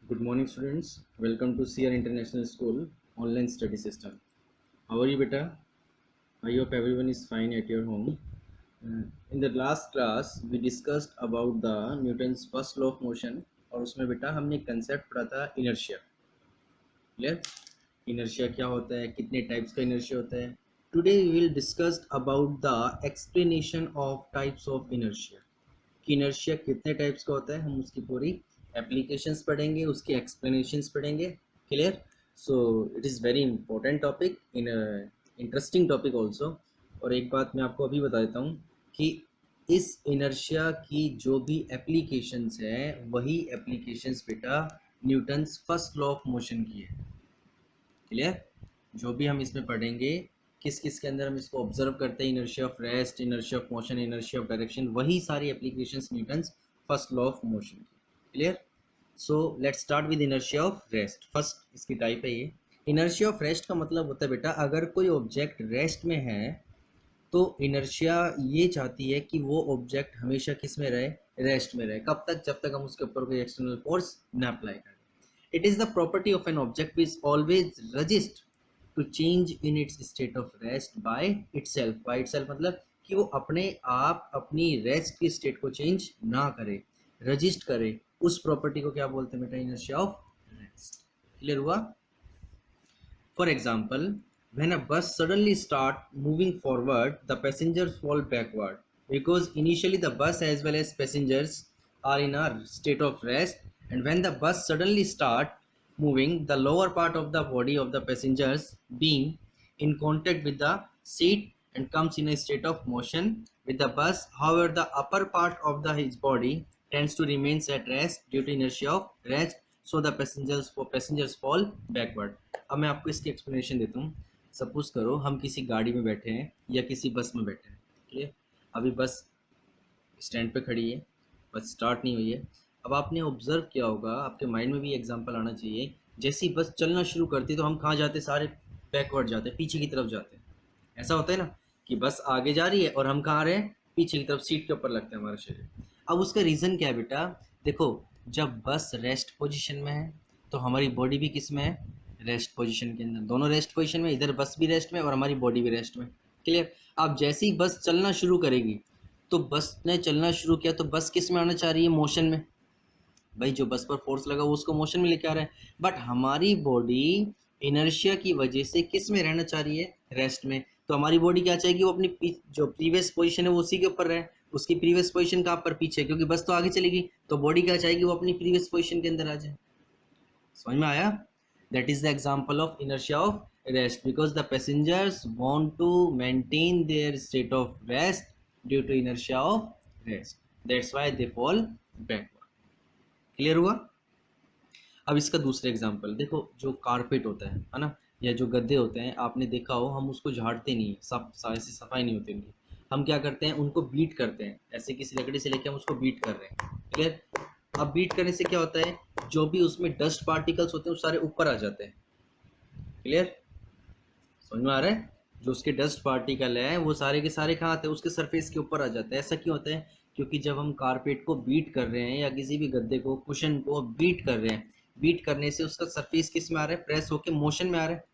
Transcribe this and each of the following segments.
Good morning, students. Welcome to CR International School online study system. How are you, beta? I hope everyone is fine at your home. In the last class, we discussed about the Newton's first law of motion और उसमें बेटा हमने concept पढ़ा था inertia. Clear? Inertia क्या होता है, कितने टाइप्स का इनर्शिया होता है. Today we will discuss about the explanation of types of inertia. कि इनर्शिया कितने टाइप्स का होता है, हम उसकी पूरी एप्लीकेशंस पढ़ेंगे, उसके एक्सप्लेनेशंस पढ़ेंगे. Clear? So it is very important topic, in interesting topic also. और एक बात मैं आपको अभी बता देता हूँ कि इस इनर्शिया की जो भी एप्लीकेशंस हैं वही एप्लीकेशंस बेटा Newton's first law of motion की है. क्लियर? जो भी हम इसमें पढ़ेंगे, किस किस के अंदर हम इसको ऑब्जर्व करते हैं, inertia of rest, inertia of motion, inertia of direction, वही सारी applications Newton's first law of motion की. Clear? So let's start with inertia of rest. First इसकी टाइप है ये. इनर्शिया ऑफ रेस्ट का मतलब होता है बेटा, अगर कोई ऑब्जेक्ट रेस्ट में है तो इनर्शिया ये चाहती है कि वो ऑब्जेक्ट हमेशा किस में रहे, रेस्ट में रहे. कब तक? जब तक हम उसके ऊपर कोई एक्सटर्नल फोर्स ना अप्लाई करें. It is the property of an object which always resist to change in its state of rest by itself. By itself मतलब कि वो अपने आप अपनी रेस्ट की स्टेट को चेंज ना करे, रजिस्ट करे. उस प्रॉपर्टी को क्या बोलते हैं बेटा? Inertia of rest. क्लियर हुआ? For example, when a bus suddenly start moving forward, the passengers fall backward because initially the bus as well as passengers are in a state of rest, and when the bus suddenly start moving, the lower part of the body of the passengers being in contact with the seat and comes in a state of motion with the bus. However, the upper part of his body tends to remains at rest due to inertia of rest, so the passengers fall backward. अब मैं आपको इसकी explanation देता हूँ. Suppose करो हम किसी गाड़ी में बैठे हैं या किसी बस में बैठे हैं. क्लियर? अभी बस स्टैंड पे खड़ी है, बस स्टार्ट नहीं हुई है. अब आपने ऑब्जर्व किया होगा, आपके माइंड में भी एग्जांपल आना चाहिए, जैसी बस चलना शुरू करती है तो हम कहाँ जाते? सारे बैकवर्ड जाते हैं, पीछे की तरफ जाते हैं. ऐसा होता है ना कि बस आगे जा रही है और हम कहाँ रहे? पीछे की तरफ, सीट के ऊपर लगता है हमारा शरीर. अब उसका रीज़न क्या है बेटा? देखो, जब बस रेस्ट पोजीशन में है तो हमारी बॉडी भी किस में है? रेस्ट पोजीशन के अंदर. दोनों रेस्ट पोजीशन में, इधर बस भी रेस्ट में और हमारी बॉडी भी रेस्ट में. क्लियर? अब जैसे ही बस चलना शुरू करेगी तो बस ने चलना शुरू किया तो बस किस में आना चाह रही है? मोशन में. भाई जो बस पर फोर्स लगा वो उसको मोशन में लेके आ रहा है. बट हमारी बॉडी इनर्शिया की वजह से किस में रहना चाह रही है? रेस्ट में. तो हमारी बॉडी क्या चाहेगी? वो अपनी जो प्रीवियस पोजीशन है वो उसी के ऊपर रहे. उसकी प्रीवियस पोजीशन कहाँ पर? पीछे, क्योंकि बस तो आगे चलेगी. तो बॉडी क्या चाहेगी? वो अपनी प्रीवियस पोजीशन के अंदर आ जाए. समझ में आया? That is the example of inertia of rest, because the passengers want to maintain their state of rest due to inertia of rest. That's why they fall backward. Clear हुआ? अब इसका दूसरा एग्जाम्पल देखो. जो कारपेट होता है ना, या जो गद्दे होते हैं, आपने देखा हो हम उसको झाड़ते नहीं है, ऐसी सफाई नहीं होती उनकी. हम क्या करते हैं? उनको बीट करते हैं. ऐसे किसी लकड़ी से लेके हम उसको बीट कर रहे हैं. क्लियर? अब बीट करने से क्या होता है? जो भी उसमें डस्ट पार्टिकल्स होते हैं वो सारे ऊपर आ जाते हैं. क्लियर? समझ में आ रहा है? जो उसके डस्ट पार्टिकल है वो सारे के सारे कहाँ आते हैं? उसके सरफेस के ऊपर आ जाते हैं. ऐसा क्यों होता है? क्योंकि जब हम कारपेट को बीट कर रहे हैं या किसी भी गद्दे को, कुशन को बीट कर रहे हैं, बीट करने से उसका सरफेस किस में आ रहा है? प्रेस होके मोशन में आ रहा है.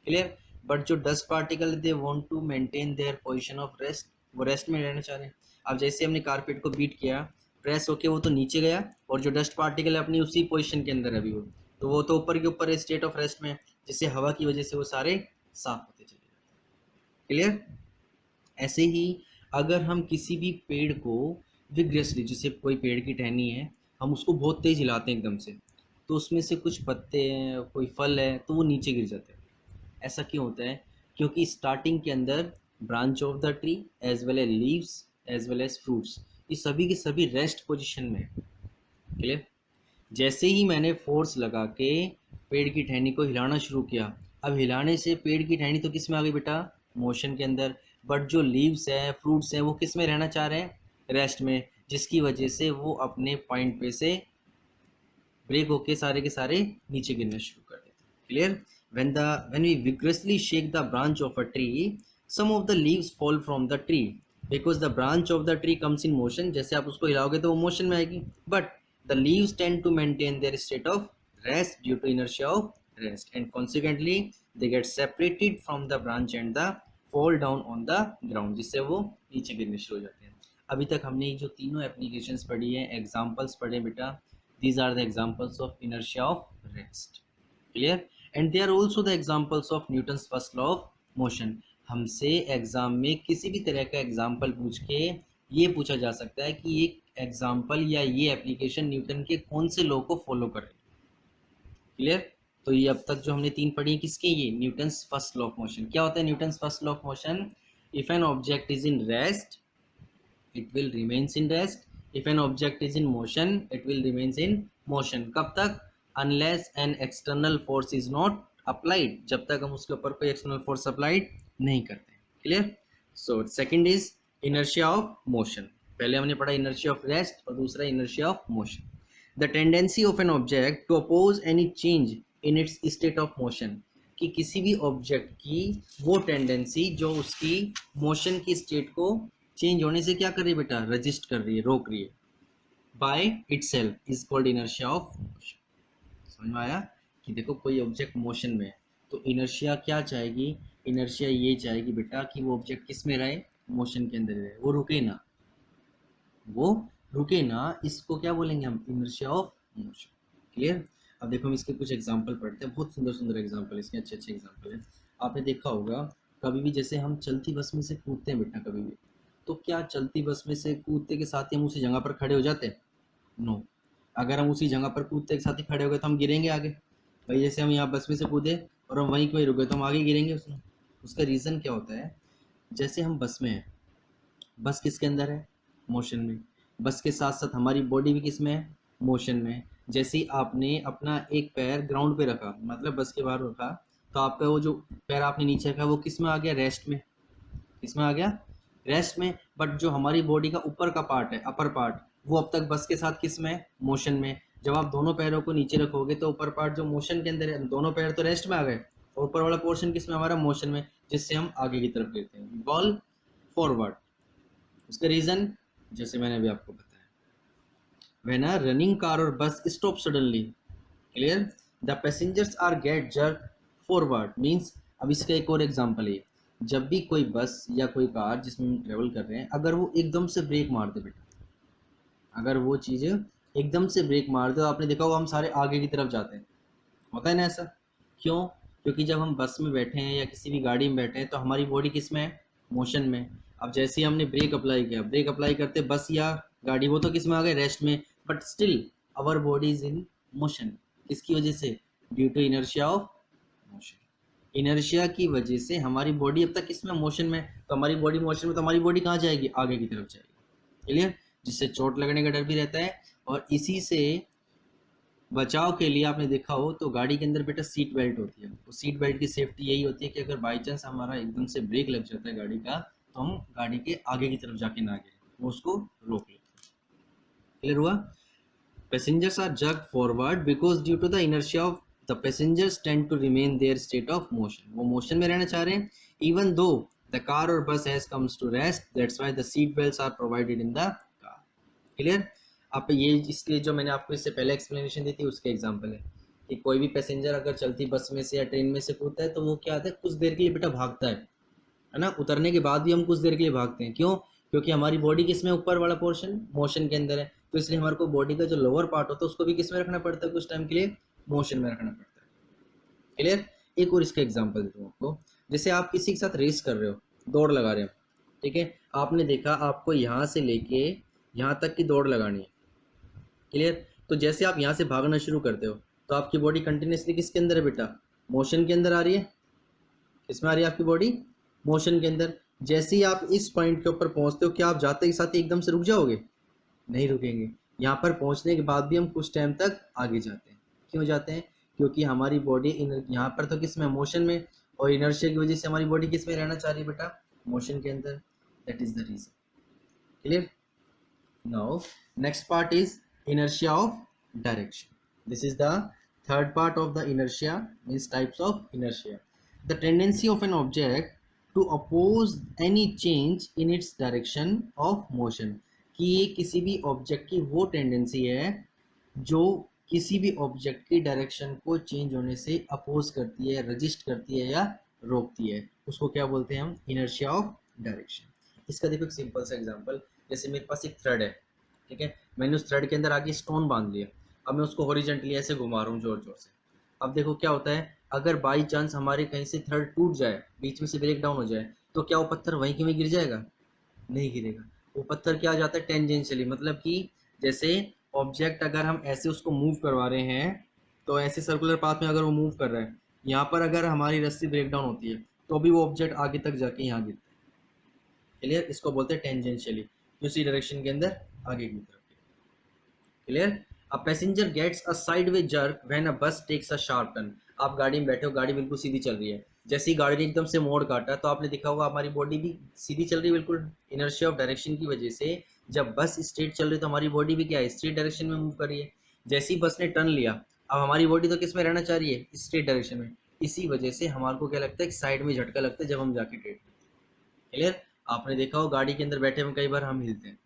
क्लियर? बट जो dust particle they want to maintain their position of rest, वो रेस्ट में रहना चाह रहे हैं. अब जैसे हमने कारपेट को बीट किया, प्रेस होके वो तो नीचे गया, और जो डस्ट पार्टिकल है अपनी उसी पोजीशन के अंदर अभी वो तो ऊपर के ऊपर स्टेट ऑफ रेस्ट में, जिससे हवा की वजह से वो सारे साफ होते चले जाते. क्लियर? ऐसे ही अगर हम किसी भी पेड़ को विग्रेसली, जैसे कोई पेड़ की टहनी है, हम उसको बहुत तेज हिलाते हैं एकदम से, तो उसमें से कुछ पत्ते हैं, कोई फल है, तो वो नीचे गिर जाते हैं. ऐसा क्यों होता है? क्योंकि स्टार्टिंग के अंदर branch of the tree as well as leaves as well as fruits, ये सभी के सभी रेस्ट पोजीशन में है. क्लियर? जैसे ही मैंने फोर्स लगा के पेड़ की टहनी को हिलाना शुरू किया, अब हिलाने से पेड़ की टहनी तो किस में आ गई बेटा? मोशन के अंदर. बट जो लीव्स हैं, फ्रूट्स हैं, वो किस में रहना चाह रहे हैं? रेस्ट में. जिसकी वजह से वो अपने पॉइंट पे से ब्रेक होके सारे के सारे नीचे गिरना शुरू कर देते हैं. Clear? when we vigorously shake the branch of a tree, some of the leaves fall from the tree because the branch of the tree comes in motion. जैसे आप उसको हिलाओगे तो वो मोशन में आएगी, but the leaves tend to maintain their state of rest due to inertia of rest, and consequently they get separated from the branch and the fall down on the ground, जिससे वो नीचे गिरने शुरू हो जाते हैं। अभी तक हमने जो तीनों एप्लीकेशंस पढ़ी है, एग्जांपल्स पढ़े बेटा, these are the examples of inertia of rest, clear, and they are also the examples of Newton's first law of motion। हमसे एग्जाम में किसी भी तरह का एग्जाम्पल पूछ के ये पूछा जा सकता है कि ये एग्जाम्पल या ये एप्लीकेशन न्यूटन के कौन से लॉ को फॉलो कर रही है, क्लियर। तो ये अब तक जो हमने तीन पढ़ी है किसके, ये Newton's first law of motion. क्या होता है Newton's first law of motion? If an object is in rest it will remains in rest, if an object is in motion it will remains in motion। कब तक? unless an external force is not applied, जब तक हम उसके ऊपर कोई external force applied नहीं करते, clear। so second is inertia of motion। पहले हमने पढ़ा inertia of rest और दूसरा inertia of motion। the tendency of an object to oppose any change in its state of motion, कि किसी भी ऑब्जेक्ट की वो टेंडेंसी जो उसकी मोशन की स्टेट को चेंज होने से क्या कर रही है बेटा, रजिस्ट कर रही है, रोक रही है, by itself is called inertia of motion. समझ में आया कि देखो कोई ऑब्जेक्ट मोशन में है तो इनर्शिया क्या चाहेगी, इनर्शिया ये चाहेगी बेटा कि वो ऑब्जेक्ट किस में रहे, मोशन के अंदर रहे, वो रुके ना, वो रुके ना, इसको क्या बोलेंगे हम, इनर्शिया ऑफ मोशन, क्लियर। अब देखो हम इसके कुछ एग्जांपल पढ़ते हैं, बहुत सुंदर सुंदर एग्जांपल, इसके अच्छे अच्छे एग्जांपल हैं। आपने देखा होगा कभी भी जैसे हम चलती बस में से कूदते हैं बेटा कभी भी, तो क्या चलती बस में से कूदते के साथ ही हम उसी जगह पर खड़े हो जाते हैं? नो। अगर हम उसी जगह पर कूदते के साथ ही खड़े हो गए तो हम गिरेंगे आगे। भाई जैसे हम यहाँ बस में से कूदे और हम वहीं कोई रुके तो हम आगे गिरेंगे उसमें। उसका रीज़न क्या होता है, जैसे हम बस में हैं, बस किसके अंदर है, मोशन में, बस के साथ साथ हमारी बॉडी भी किस में है, मोशन में। जैसे ही आपने अपना एक पैर ग्राउंड पे रखा, मतलब बस के बाहर रखा, तो आपका वो जो पैर आपने नीचे रखा वो किस में आ गया, रेस्ट में, किस में आ गया, रेस्ट में। बट जो हमारी बॉडी का ऊपर का पार्ट है, अपर पार्ट, वो अब तक बस के साथ किस में है, मोशन में। जब आप दोनों पैरों को नीचे रखोगे तो ऊपर पार्ट जो मोशन के अंदर है, दोनों पैर तो रेस्ट में आ गए और ऊपर वाला पोर्शन किस में, हमारा मोशन में, जिससे हम आगे की तरफ गिरते हैं, बॉल फॉरवर्ड। उसका रीजन जैसे मैंने अभी आपको बताया, व्हेन अ रनिंग कार और bus stop suddenly, clear, the passengers are get jerk forward, means. अब इसका एक और एग्जाम्पल है, जब भी कोई बस या कोई कार जिसमें हम ट्रेवल कर रहे हैं, अगर वो एकदम से ब्रेक मार दे बेटा, अगर वो चीज़ एकदम से ब्रेक मार दे तो आपने देखा होगा हम सारे आगे की तरफ जाते हैं, होता है ना ऐसा? क्यों? क्योंकि जब हम बस में बैठे हैं या किसी भी गाड़ी में बैठे हैं तो हमारी बॉडी किस में है, मोशन में। अब जैसे ही हमने ब्रेक अप्लाई किया, ब्रेक अप्लाई करते बस या गाड़ी, वो तो किस में आ गए, रेस्ट में, but still our body is in motion. किसकी वजह से? Due to inertia of motion. Inertia की वजह से हमारी बॉडी अब तक किसमें, मोशन में, तो हमारी बॉडी मोशन में, तो हमारी बॉडी कहाँ जाएगी, आगे की तरफ जाएगी, क्लियर, जिससे चोट लगने का डर भी रहता है। और इसी से बचाव के लिए आपने देखा हो तो गाड़ी के अंदर बेटा सीट बेल्ट होती है, तो सीट बेल्ट की सेफ्टी यही होती है कि अगर बाई चांस हमारा एकदम से ब्रेक लग जाता है गाड़ी का, तो हम गाड़ी के आगे की तरफ जाके ना गिरे, वो उसको रोक लेते हैं, क्लियर हुआ। Passengers are jerk forward because due to the inertia of the passengers tend to remain their state of motion, वो मोशन में रहना चाह रहे हैं, even though the car or bus has comes to rest, that's why the seat belts are provided in the car, clear। आप ये इसके जो मैंने आपको इससे पहले एक्सप्लेनेशन दी थी उसके एग्जांपल है कि कोई भी पैसेंजर अगर चलती बस में से या ट्रेन में से कूदता है तो वो क्या आता है, कुछ देर के लिए बेटा भागता है ना, उतरने के बाद भी हम कुछ देर के लिए भागते हैं, क्यों? क्योंकि हमारी बॉडी किस में, ऊपर वाला पोर्शन मोशन के अंदर है, तो इसलिए हमारे को बॉडी का जो लोअर पार्ट होता है उसको भी किस में रखना पड़ता है, कुछ टाइम के लिए मोशन में रखना पड़ता है, क्लियर। एक और इसका एग्जांपल देता हूँ आपको, जैसे आप किसी के साथ रेस कर रहे हो, दौड़ लगा रहे हो, ठीक है, आपने देखा आपको यहाँ से लेके यहाँ तक की दौड़ लगानी है, क्लियर। तो जैसे आप यहाँ से भागना शुरू करते हो तो आपकी बॉडी कंटिन्यूसली किसके अंदर है बेटा, मोशन के अंदर आ रही है, किसमें आ रही है आपकी बॉडी, मोशन के अंदर। जैसे ही आप इस पॉइंट के ऊपर पहुँचते हो, क्या आप जाते के साथ ही एकदम से रुक जाओगे? नहीं रुकेंगे, यहाँ पर पहुँचने के बाद भी हम कुछ टाइम तक आगे जाते हैं। क्यों जाते हैं? क्योंकि हमारी बॉडी यहाँ पर तो किस में, मोशन में, और इनर्शिया की वजह से हमारी बॉडी किस में रहना चाह रही है बेटा, मोशन के अंदर, that is the reason, clear. Now next part is inertia of direction, this is the third part of the inertia, means types of inertia. The tendency of an object to oppose any change in its direction of motion, कि ये किसी भी object की वो tendency है जो किसी भी ऑब्जेक्ट की डायरेक्शन को चेंज होने से अपोज करती है, रजिस्ट करती है या रोकती है, उसको क्या बोलते हैं हम? Inertia of direction. इसका देखो एक सिंपल सा एग्जांपल, जैसे मेरे पास एक थ्रेड है, ठीक है, मैंने उस थ्रेड के अंदर आगे स्टोन बांध लिया, अब मैं उसको हॉरिजॉन्टली ऐसे घुमा रहा हूँ जोर जोर से। अब देखो क्या होता है, अगर बाई चांस हमारे कहीं से थ्रेड टूट जाए, बीच में से ब्रेक डाउन हो जाए, तो क्या वो पत्थर वहीं के वहीं गिर जाएगा? नहीं गिरेगा। वो पत्थर क्या हो जाता है? टेंजेंशियली, मतलब कि जैसे ऑब्जेक्ट अगर हम ऐसे उसको मूव करवा रहे हैं, तो ऐसे सर्कुलर पाथ में अगर वो मूव कर रहा है, यहाँ पर अगर हमारी रस्सी ब्रेक डाउन होती है तो भी वो ऑब्जेक्ट आगे तक जाके यहाँ गिरता है। क्लियर? इसको बोलते हैं टेंजेंशियली, उसी डायरेक्शन के अंदर आगे की तरफ। Clear? A passenger gets a sideway jerk when a bus takes a sharp turn. आप गाड़ी में बैठे हो, गाड़ी बिल्कुल सीधी चल रही है, जैसे ही गाड़ी ने एकदम से मोड़ काटा तो आपने देखा होगा हमारी बॉडी भी सीधी चल रही है, बिल्कुल इनर्शिया ऑफ डायरेक्शन की वजह से। जब बस स्ट्रेट चल रही है तो हमारी बॉडी भी क्या है? स्ट्रेट डायरेक्शन में मूव कर रही है। जैसे ही बस ने टर्न लिया, अब हमारी बॉडी तो किस में रहना चाह रही है? स्ट्रेट डायरेक्शन में। इसी वजह से हमारे को क्या लगता है? साइड में झटका लगता है जब हम जाके टेट। क्लियर? आपने देखा हो गाड़ी के अंदर बैठे हुए कई बार हम हिलते हैं,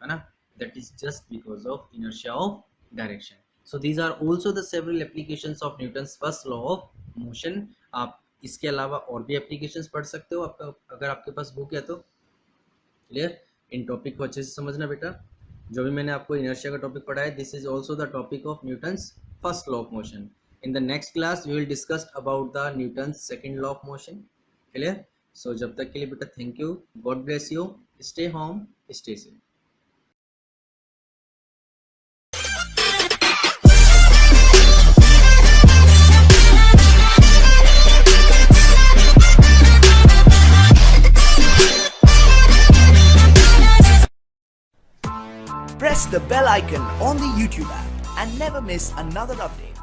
है ना? That is just because of inertia of direction. So these are also the several applications of Newton's first law of motion. आप इसके अलावा और भी applications पढ़ सकते हो, आपका अगर आपके पास बुक है तो। क्लियर? इन टॉपिक को अच्छे से समझना बेटा। जो भी मैंने आपको इनर्शिया का टॉपिक पढ़ाया, this is also the topic of Newton's first law of motion. In the next class we will discuss about the Newton's second law of motion. Clear? So जब तक के लिए बेटा thank you, God bless you, stay home, stay safe. Press the bell icon on the YouTube app and never miss another update.